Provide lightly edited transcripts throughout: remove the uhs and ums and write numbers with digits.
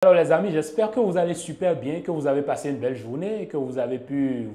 Alors les amis, j'espère que vous allez super bien, que vous avez passé une belle journée, que vous avez pu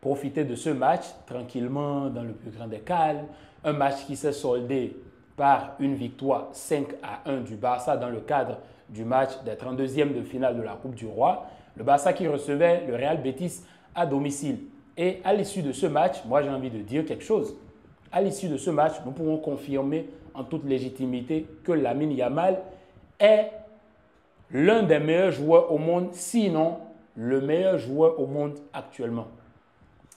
profiter de ce match tranquillement dans le plus grand des calmes. Un match qui s'est soldé par une victoire 5-1 du Barça dans le cadre du match des 32e de finale de la Coupe du Roi. Le Barça qui recevait le Real Betis à domicile. Et à l'issue de ce match, moi j'ai envie de dire quelque chose. À l'issue de ce match, nous pouvons confirmer en toute légitimité que Lamine Yamal est l'un des meilleurs joueurs au monde, sinon le meilleur joueur au monde actuellement.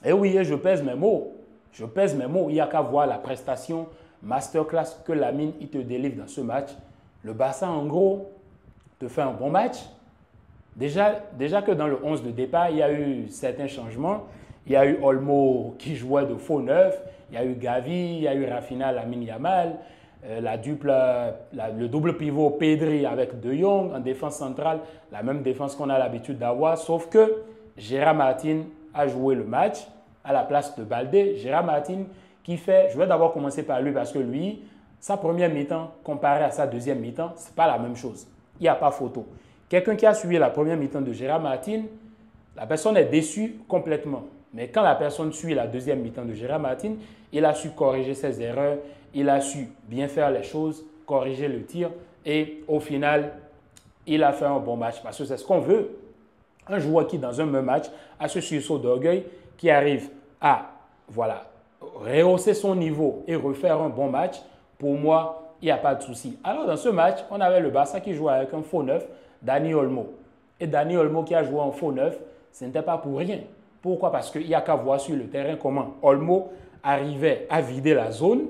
Et oui, je pèse mes mots. Je pèse mes mots. Il n'y a qu'à voir la prestation masterclass que Lamine te délivre dans ce match. Le Barça, en gros, te fait un bon match. Déjà que dans le 11 de départ, il y a eu certains changements. Il y a eu Olmo qui jouait de faux neuf. Il y a eu Gavi, il y a eu Rafinha, Lamine Yamal. Le double pivot Pedri avec De Jong en défense centrale, la même défense qu'on a l'habitude d'avoir, sauf que Gérard Martin a joué le match à la place de Baldé. Gérard Martin qui fait, je vais d'abord commencer par lui parce que lui, sa première mi-temps comparé à sa deuxième mi-temps, ce n'est pas la même chose. Il n'y a pas photo. Quelqu'un qui a suivi la première mi-temps de Gérard Martin, la personne est déçue complètement. Mais quand la personne suit la deuxième mi-temps de Gérard Martin, il a su corriger ses erreurs, il a su bien faire les choses, corriger le tir et au final, il a fait un bon match parce que c'est ce qu'on veut. Un joueur qui, dans un même match, a ce sursaut d'orgueil, qui arrive à rehausser son niveau et refaire un bon match, pour moi, il n'y a pas de souci. Alors, dans ce match, on avait le Barça qui jouait avec un faux neuf, Dani Olmo. Et Dani Olmo qui a joué en faux neuf, ce n'était pas pour rien. Pourquoi? Parce qu'il n'y a qu'à voir sur le terrain comment Olmo arrivait à vider la zone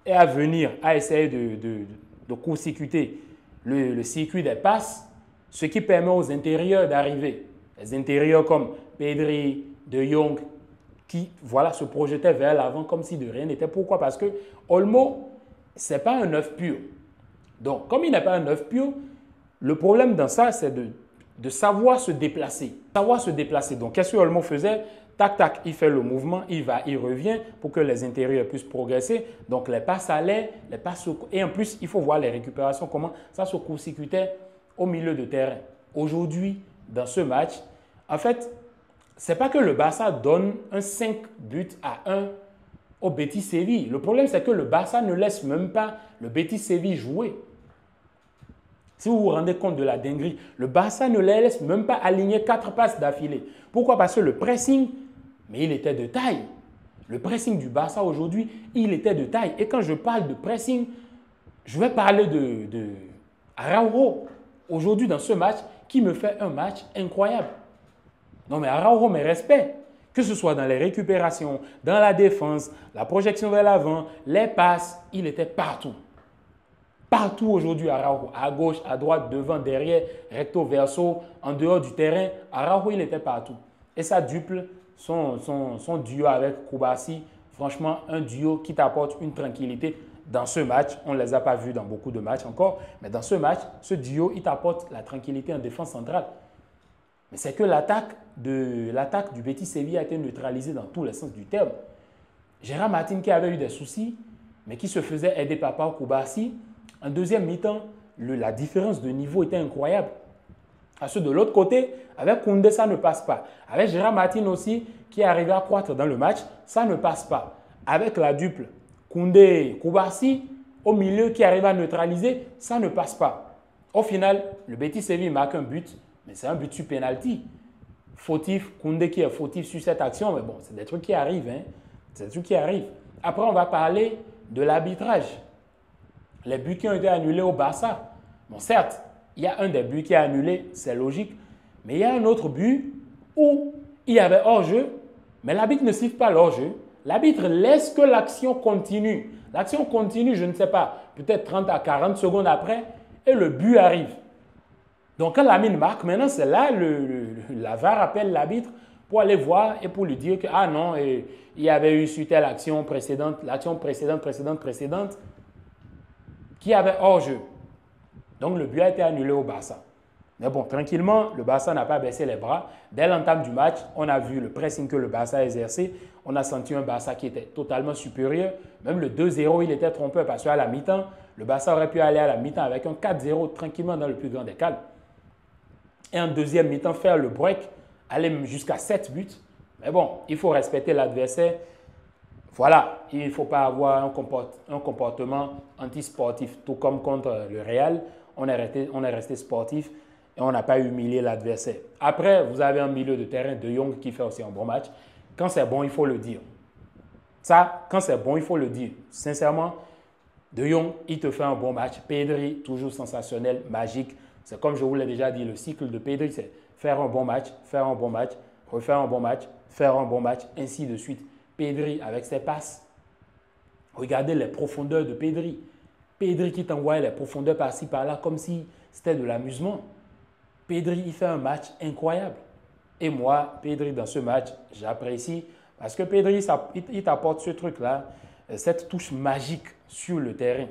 et à venir à essayer de court-circuiter le circuit des passes, ce qui permet aux intérieurs d'arriver. Les intérieurs comme Pedri, De Jong, qui se projetaient vers l'avant comme si de rien n'était. Pourquoi? Parce que Olmo, ce n'est pas un neuf pur. Donc, comme il n'est pas un neuf pur, le problème dans ça, c'est de savoir se déplacer. Donc, qu'est-ce que Olmo faisait? Tac, tac, il fait le mouvement, il va, il revient pour que les intérieurs puissent progresser. Donc, les passes allaient, les passes... Et en plus, il faut voir les récupérations, comment ça se court-circuitait au milieu de terrain. Aujourd'hui, dans ce match, en fait, ce n'est pas que le Barça donne un 5-1 au Betis Séville. Le problème, c'est que le Barça ne laisse même pas le Betis Séville jouer. Si vous vous rendez compte de la dinguerie, le Barça ne les laisse même pas aligner 4 passes d'affilée. Pourquoi? Parce que le pressing, mais il était de taille. Le pressing du Barça aujourd'hui, il était de taille. Et quand je parle de pressing, je vais parler de Araujo aujourd'hui dans ce match qui me fait un match incroyable. Non mais Araujo, mes respects. Que ce soit dans les récupérations, dans la défense, la projection vers l'avant, les passes, il était partout. Partout aujourd'hui, Araujo, à gauche, à droite, devant, derrière, recto, verso, en dehors du terrain, Araujo, il était partout. Et ça duple son duo avec Koubarsi, franchement, un duo qui t'apporte une tranquillité dans ce match. On ne les a pas vus dans beaucoup de matchs encore, mais dans ce match, ce duo, il t'apporte la tranquillité en défense centrale. Mais c'est que l'attaque du Betis Séville a été neutralisée dans tous les sens du terme. Gérard Martin qui avait eu des soucis, mais qui se faisait aider par Koubarsi, en deuxième mi-temps, la différence de niveau était incroyable. Parce que de l'autre côté, avec Koundé, ça ne passe pas. Avec Gérard Martin aussi, qui est arrivé à croître dans le match, ça ne passe pas. Avec la duple Koundé-Koubarsi, au milieu qui arrive à neutraliser, ça ne passe pas. Au final, le Betis Séville marque un but, mais c'est un but sur penalty. Fautif, Koundé qui est fautif sur cette action, mais bon, c'est des trucs qui arrivent. Hein. C'est des trucs qui arrivent. Après, on va parler de l'arbitrage. Les buts qui ont été annulés au Barça. Bon, certes, il y a un des buts qui est annulé, c'est logique. Mais il y a un autre but où il y avait hors-jeu, mais l'arbitre ne siffle pas l'hors-jeu. L'arbitre laisse que l'action continue. L'action continue, je ne sais pas, peut-être 30 à 40 secondes après, et le but arrive. Donc, quand Lamine marque, maintenant, c'est là, la VAR appelle l'arbitre pour aller voir et pour lui dire que, ah non, il y avait eu sur telle action précédente, l'action précédente, qui avait hors-jeu. Donc, le but a été annulé au Barça. Mais bon, tranquillement, le Barça n'a pas baissé les bras. Dès l'entame du match, on a vu le pressing que le Barça a exercé. On a senti un Barça qui était totalement supérieur. Même le 2-0, il était trompeur parce qu'à la mi-temps, le Barça aurait pu aller à la mi-temps avec un 4-0 tranquillement dans le plus grand des calmes. et en deuxième mi-temps faire le break, aller jusqu'à 7 buts. Mais bon, il faut respecter l'adversaire. Voilà, il ne faut pas avoir un comportement antisportif, tout comme contre le Real. On est resté sportif et on n'a pas humilié l'adversaire. Après, vous avez un milieu de terrain, De Jong, qui fait aussi un bon match. Quand c'est bon, il faut le dire. Ça, quand c'est bon, il faut le dire. Sincèrement, De Jong, il te fait un bon match. Pedri, toujours sensationnel, magique. C'est comme je vous l'ai déjà dit, le cycle de Pedri, c'est faire un bon match, faire un bon match, refaire un bon match, faire un bon match, ainsi de suite. Pedri avec ses passes. Regardez les profondeurs de Pedri. Pedri qui t'envoie les profondeurs par-ci, par-là, comme si c'était de l'amusement. Pedri, il fait un match incroyable. Et moi, Pedri, dans ce match, j'apprécie parce que Pedri, il t'apporte ce truc-là, cette touche magique sur le terrain.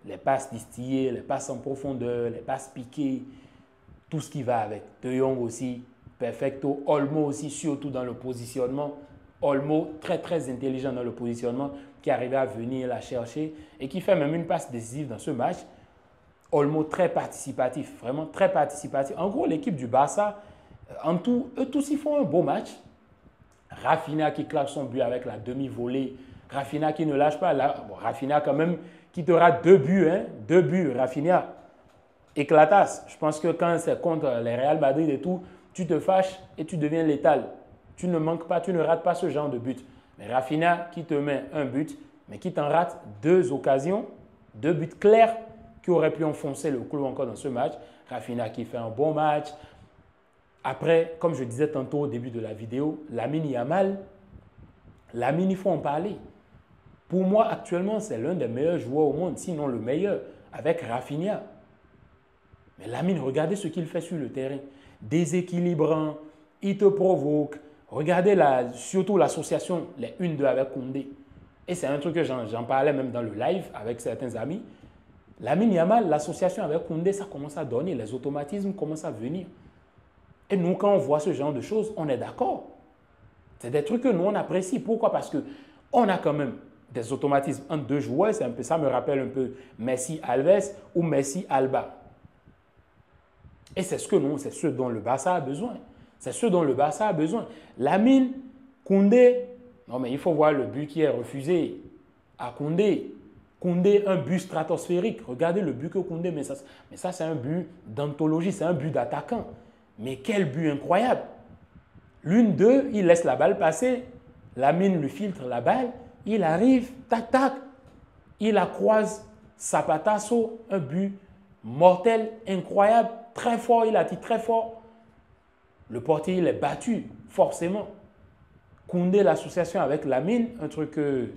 Les passes distillées, les passes en profondeur, les passes piquées, tout ce qui va avec. De Jong aussi, perfecto. Olmo aussi, surtout dans le positionnement. Olmo, très très intelligent dans le positionnement, qui arrivait à venir la chercher et qui fait même une passe décisive dans ce match. Olmo très participatif, vraiment très participatif. En gros, l'équipe du Barça, en tout, eux tous, ils font un beau match. Rafinha qui claque son but avec la demi-volée. Rafinha qui ne lâche pas. Là, bon, Rafinha quand même qui te rate 2 buts. Hein, 2 buts, Rafinha. Éclatasse. Je pense que quand c'est contre les Real Madrid et tout, tu te fâches et tu deviens létal. Tu ne manques pas, tu ne rates pas ce genre de but. Mais Rafinha qui te met un but, mais qui t'en rate 2 occasions, 2 buts clairs qui auraient pu enfoncer le clou encore dans ce match. Rafinha qui fait un bon match. Après, comme je disais tantôt au début de la vidéo, Lamine Yamal, Lamine, il faut en parler. Pour moi, actuellement, c'est l'un des meilleurs joueurs au monde, sinon le meilleur, avec Rafinha. Mais Lamine, regardez ce qu'il fait sur le terrain. Déséquilibrant, il te provoque. Regardez surtout l'association, les 1-2 avec Koundé. Et c'est un truc que j'en parlais même dans le live avec certains amis. Lamine Yamal, l'association avec Koundé, ça commence à donner. Les automatismes commencent à venir. Et nous, quand on voit ce genre de choses, on est d'accord. C'est des trucs que nous, on apprécie. Pourquoi? Parce qu'on a quand même des automatismes entre 2 joueurs. Ça me rappelle un peu Messi-Alves ou Messi-Alba. Et c'est ce dont le Barça a besoin. C'est ce dont le Barça a besoin. Lamine, Koundé, non mais il faut voir le but qui est refusé à Koundé. Koundé, un but stratosphérique. Regardez le but que Koundé met. Mais ça c'est un but d'anthologie, c'est un but d'attaquant. Mais quel but incroyable! L'1-2, il laisse la balle passer. Lamine lui filtre la balle. Il arrive, tac, tac. Il la croise. Zapatasso, un but mortel, incroyable, très fort. Il a tiré très fort. Le portier, il est battu, forcément. Koundé, l'association avec Lamine, un truc que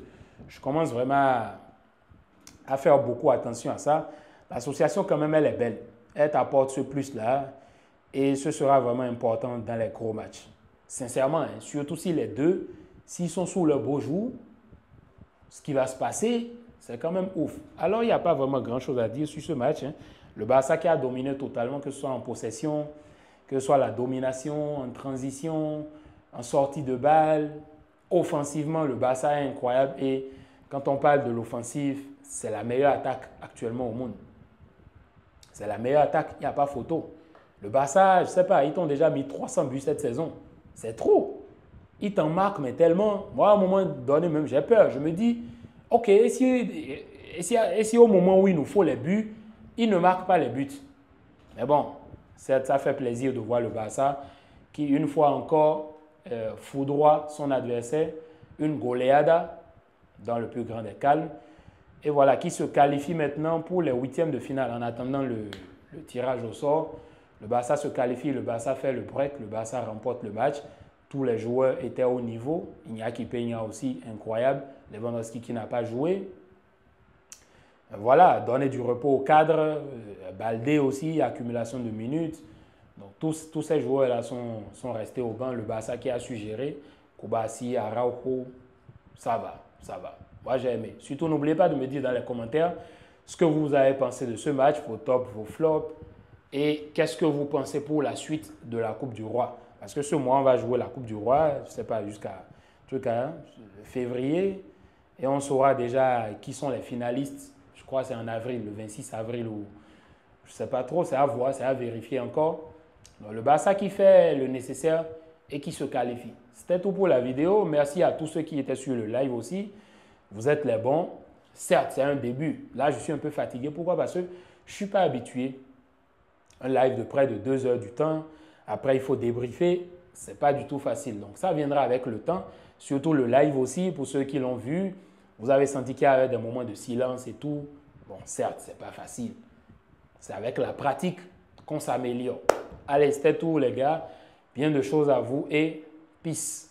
je commence vraiment à faire beaucoup attention à ça. L'association, quand même, elle est belle. Elle t'apporte ce plus-là. Et ce sera vraiment important dans les gros matchs. Sincèrement, hein, surtout si les deux, s'ils sont sous leur beau jour, ce qui va se passer, c'est quand même ouf. Alors, il n'y a pas vraiment grand-chose à dire sur ce match. Hein. Le Barça qui a dominé totalement, que ce soit en possession, que ce soit la domination, en transition, en sortie de balle. Offensivement, le Barça est incroyable. Et quand on parle de l'offensive, c'est la meilleure attaque actuellement au monde. C'est la meilleure attaque, il n'y a pas photo. Le Barça, je ne sais pas, ils t'ont déjà mis 300 buts cette saison. C'est trop. Ils t'en marquent, mais tellement. Moi, à un moment donné, même, j'ai peur. Je me dis, OK, et si au moment où il nous faut les buts, ils ne marquent pas les buts. Mais bon, ça fait plaisir de voir le Barça qui, une fois encore, foudroie son adversaire. Une goleada dans le plus grand des calmes. Et voilà, qui se qualifie maintenant pour les 8e de finale en attendant le tirage au sort. Le Barça se qualifie, le Barça fait le break, le Barça remporte le match. Tous les joueurs étaient au niveau. Iñaki Peña aussi, incroyable. Lewandowski qui n'a pas joué. Voilà, donner du repos au cadre. Baldé aussi, accumulation de minutes. Donc tous ces joueurs-là sont restés au banc. Le Barça qui a su gérer. Koubassi, Araujo, ça va, ça va. Moi, j'ai aimé. Surtout, n'oubliez pas de me dire dans les commentaires ce que vous avez pensé de ce match, vos tops, vos flops. Et qu'est-ce que vous pensez pour la suite de la Coupe du Roi? Parce que ce mois, on va jouer la Coupe du Roi, je ne sais pas, jusqu'à février. Et on saura déjà qui sont les finalistes. Je crois que c'est en avril, le 26 avril ou je ne sais pas trop, c'est à voir, c'est à vérifier encore. Donc, le Barça qui fait le nécessaire et qui se qualifie. C'était tout pour la vidéo. Merci à tous ceux qui étaient sur le live aussi. Vous êtes les bons. Certes, c'est un début. Là, je suis un peu fatigué. Pourquoi? Parce que je ne suis pas habitué. Un live de près de 2 heures du temps. Après, il faut débriefer. Ce n'est pas du tout facile. Donc, ça viendra avec le temps. Surtout le live aussi, pour ceux qui l'ont vu. Vous avez senti qu'il y avait des moments de silence et tout. Bon, certes, ce n'est pas facile. C'est avec la pratique qu'on s'améliore. Allez, c'était tout les gars. Bien de choses à vous et peace.